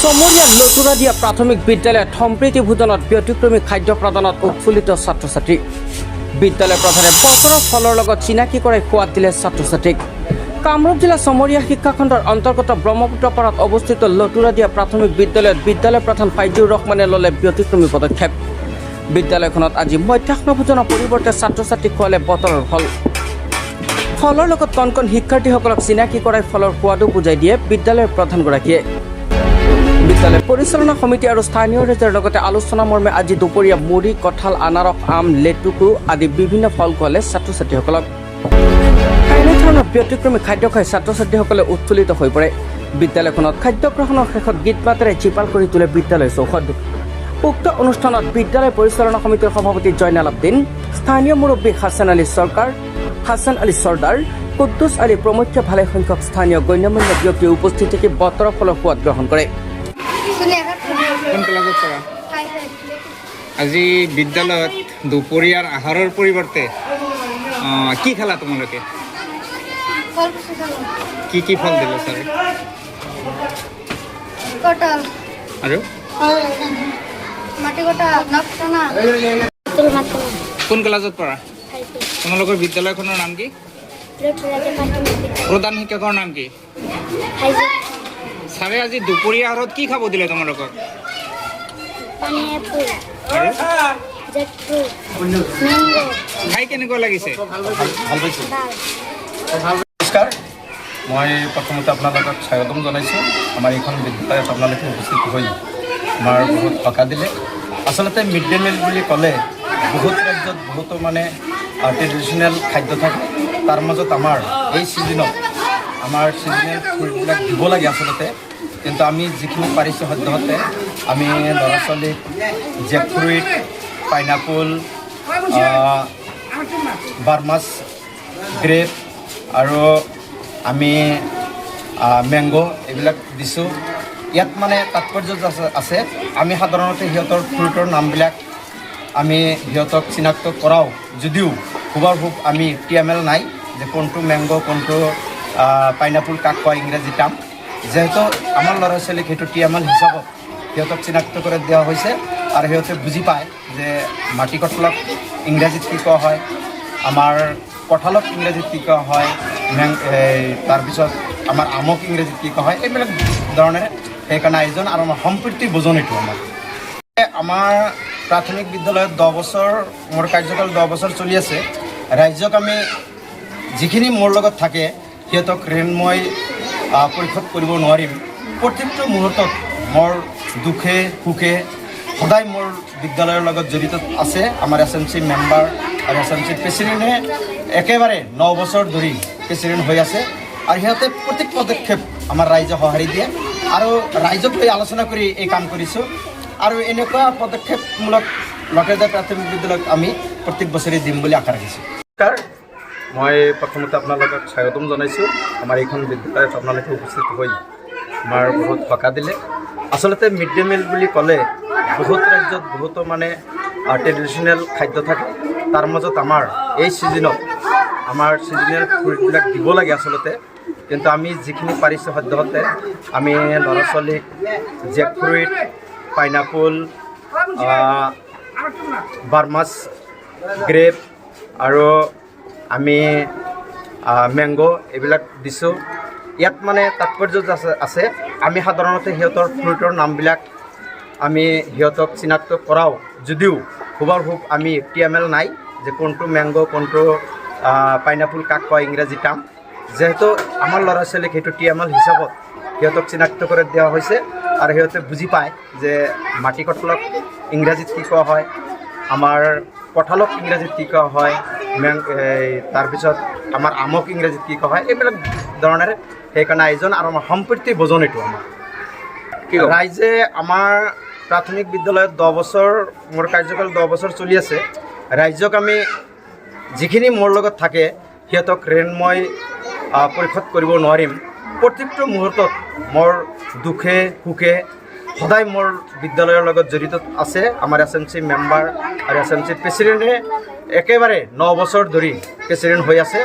চমৰীয়া লতুৰাদিয়া প্ৰাথমিক বিদ্যালয়ত সম্প্ৰীতি ভোজনত ব্যতিক্ৰমী খাদ্য প্ৰদানত উৎফুল্লিত ছাত্ৰ ছাত্ৰী। বিদ্যালয় প্ৰধানে বতৰৰ ফলৰ লগত চিনাকি কৰাই সোৱাদ দিলে ছাত্ৰ ছাত্ৰীক। কামৰূপ জিলা চমৰীয়া শিক্ষাখণ্ডৰ অন্তৰ্গত ব্ৰহ্মপুত্ৰ পাৰত অৱস্থিত লতুৰাদিয়া প্ৰাথমিক বিদ্যালয়ত বিদ্যালয় প্ৰধান ফাইজুৰ ৰহমানে ল'লে ব্যতিক্ৰমী পদক্ষেপ। বিদ্যালয়খনত আজি মধ্যাহ্ন ভোজনৰ পৰিৱৰ্তে ছাত্ৰ ছাত্ৰীক খোৱালে বতৰৰ ফল। ফলৰ লগত কণ কণ শিক্ষাৰ্থীসকলক চিনাকি কৰাই ফলৰ সোৱাদো বুজাই দিয়ে বিদ্যালয়ৰ প্ৰধানগৰাকীয়ে। বিদ্যালয় পৰিচালনা সমিতি আৰু স্থানীয় ৰাইজৰ লগতে আলোচনা মৰ্মে আজি দুপৰীয়া মুড়ি, কঁঠাল, আনাৰস, আম, লেটুকু আদি বিভিন্ন ফল খোৱালে ছাত্ৰ ছাত্ৰীসকলক। এনেধৰণৰ ব্যতিক্ৰমী খাদ্য খাই ছাত্ৰ ছাত্ৰীসকলে উৎফুল্লিত হৈ পৰে। বিদ্যালয়খনত খাদ্য গ্ৰহণৰ শেষত গীত মাতেৰে জীপাল কৰি তোলে বিদ্যালয় চৌহদ। উক্ত অনুষ্ঠানত বিদ্যালয় পৰিচালনা সমিতিৰ সভাপতি জয়নাল আব্দিন, স্থানীয় মুৰব্বী হাছান আলী চৰ্দাৰ, কুদ্দুছ আলী প্ৰমুখ্যে ভালেসংখ্যক স্থানীয় গণ্যমান্য ব্যক্তি উপস্থিত থাকি বতৰৰ ফলৰ সোৱাদ গ্ৰহণ কৰে। কোন ক্লাছত পঢ়া? আজি বিদ্যালয়ত দুপৰীয়াৰ আহাৰৰ পৰিৱৰ্তে কি খালা তোমালোকে? কি ফল দিলে ছাৰে? কঁঠাল আৰু কোন ক্লাছত পঢ়া? তোমালোকৰ বিদ্যালয়খনৰ নাম কি? প্ৰধান শিক্ষকৰ নাম কি? ছাৰে আজি দুপৰীয়া আহাৰত কি খাব দিলে তোমালোকক? খাই কেনেকুৱা লাগিছে? নমস্কাৰ, মই প্ৰথমতে আপোনালোকক স্বাগতম জনাইছোঁ। আমাৰ এইখন বিদ্যালয়ত আপোনালোকে উপস্থিত হৈ আমাৰ বহুত সকাহ দিলে। আচলতে মিড ডে মিল বুলি ক'লে বহুত ৰাজ্যত বহুতো ট্ৰেডিশ্যনেল খাদ্য থাকে। তাৰ মাজত আমাৰ এই ছিজনত আমাৰ ছিজনেল ফুডবিলাক দিব লাগে আচলতে, কিন্তু আমি যিখিনি পাৰিছোঁ সদ্যহতে আমি ল'ৰা ছোৱালীক জেকফ্ৰুইট, পাইনাপল, বাৰ্মাছ, গ্ৰেপ আৰু আমি মেংগ' এইবিলাক দিছোঁ। ইয়াত তাৎপৰ্য আছে, আমি সাধাৰণতে সিহঁতৰ ফ্ৰুটৰ নামবিলাক আমি সিহঁতক চিনাক্ত কৰাওঁ, যদিও হুবাহুব আমি TML নাই যে কোনটো মেংগ' কোনটো পাইনাপল কাক কয় ইংৰাজী টাৰ্ম। যিহেতু আমাৰ ল'ৰা ছোৱালীক সেইটো TML হিচাপত সিহঁতক চিনাক্ত কৰি দিয়া হৈছে আৰু সিহঁতে বুজি পায় যে মাটি কঁঠালক ইংৰাজীত কি কোৱা হয়, আমাৰ কঁঠালক ইংৰাজীত কি কোৱা হয়, তাৰপিছত আমাৰ আমক ইংৰাজীত কি কোৱা হয়, এইবিলাক ধৰণে সেইকাৰণে আয়োজন আৰু আমাৰ সম্প্ৰীতি ভোজন এইটো আমাৰ প্ৰাথমিক বিদ্যালয়ত 10 বছৰ মোৰ কাৰ্যকাল 10 বছৰ চলি আছে। ৰাইজক আমি যিখিনি মোৰ লগত থাকে সিহঁতক ঋণ মই পৰিশোধ কৰিব নোৱাৰিম। প্ৰত্যেকটো মুহূৰ্তত মোৰ দুখে সুখে সদায় মোৰ বিদ্যালয়ৰ লগত জড়িত আছে। আমাৰ SMC মেম্বাৰ আৰু SMC প্ৰেচিডেণ্টে একেবাৰে 9 বছৰ ধৰি প্ৰেচিডেণ্ট হৈ আছে আৰু সিহঁতে প্ৰত্যেক পদক্ষেপ আমাৰ ৰাইজে সঁহাৰি দিয়ে আৰু ৰাইজক লৈ আলোচনা কৰি এই কাম কৰিছোঁ। আৰু এনেকুৱা পদক্ষেপমূলক লতাৰদা প্ৰাথমিক বিদ্যালয়ত আমি প্ৰত্যেক বছৰে দিম বুলি আশা ৰাখিছোঁ। নমস্কাৰ, মই প্ৰথমতে আপোনালোকক স্বাগতম জনাইছোঁ। আমাৰ এইখন বিদ্যালয়ত আপোনালোকে উপস্থিত হৈ আমাৰ বহুত সকাহ দিলে। আচলতে মিড ডে মিল বুলি ক'লে বহুত ৰাজ্যত বহুতো ট্ৰেডিশ্যনেল খাদ্য থাকে। তাৰ মাজত আমাৰ এই ছিজনত আমাৰ ছিজনেল ফুডবিলাক দিব লাগে আচলতে, কিন্তু আমি যিখিনি পাৰিছোঁ সদ্যহতে আমি ল'ৰা ছোৱালীক জেকফ্ৰুইট, পাইনাপল, বাৰ্মাছ, গ্ৰেপ আৰু আমি মেংগ' এইবিলাক দিছোঁ। ইয়াত তাৎপৰ্য আছে, আমি সাধাৰণতে সিহঁতৰ ফ্ৰুটৰ নামবিলাক আমি সিহঁতক চিনাক্ত কৰাওঁ, যদিও হুবাহুব আমি TML নাই যে কোনটো মেংগ' কোনটো পাইনাপল কাক কয় ইংৰাজী টাৰ্ম। যিহেতু আমাৰ ল'ৰা ছোৱালীক সেইটো TML হিচাপত সিহঁতক চিনাক্ত কৰি দিয়া হৈছে আৰু সিহঁতে বুজি পায় যে মাটি কঁঠালক ইংৰাজীত কি কোৱা হয়, আমাৰ কঁঠালক ইংৰাজীত কি কোৱা হয়, তাৰপিছত আমাৰ আমক ইংৰাজীত কি কোৱা হয়, এইবিলাক ধৰণেৰে সেইকাৰণে আয়োজন আৰু আমাৰ সম্প্ৰীতি ভোজন এইটো আমাৰ ৰাইজে আমাৰ প্ৰাথমিক বিদ্যালয়ত 10 বছৰ মোৰ কাৰ্যকাল 10 বছৰ চলি আছে। ৰাইজক আমি যিখিনি মোৰ লগত থাকে সিহঁতক ঋণ মই পৰিশোধ কৰিব নোৱাৰিম। প্ৰত্যেকটো মুহূৰ্তত মোৰ দুখে সুখে সদায় মোৰ বিদ্যালয়ৰ লগত জড়িত আছে। আমাৰ SMC মেম্বাৰ আৰু SMC প্ৰেচিডেণ্টে একেবাৰে 9 বছৰ ধৰি প্ৰেচিডেণ্ট হৈ আছে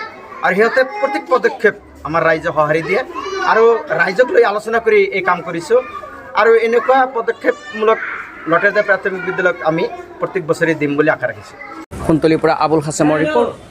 আৰু সিহঁতে প্ৰত্যেক পদক্ষেপ আমাৰ ৰাইজে সঁহাৰি দিয়ে আৰু ৰাইজক লৈ আলোচনা কৰি এই কাম কৰিছোঁ। আৰু এনেকুৱা পদক্ষেপমূলক লটাৰিজাই প্ৰাথমিক বিদ্যালয়ক আমি প্ৰত্যেক বছৰে দিম বুলি আশা ৰাখিছোঁ। কুন্তলীৰ পৰা আবুল হাছেমৰ ৰিপৰ্ট।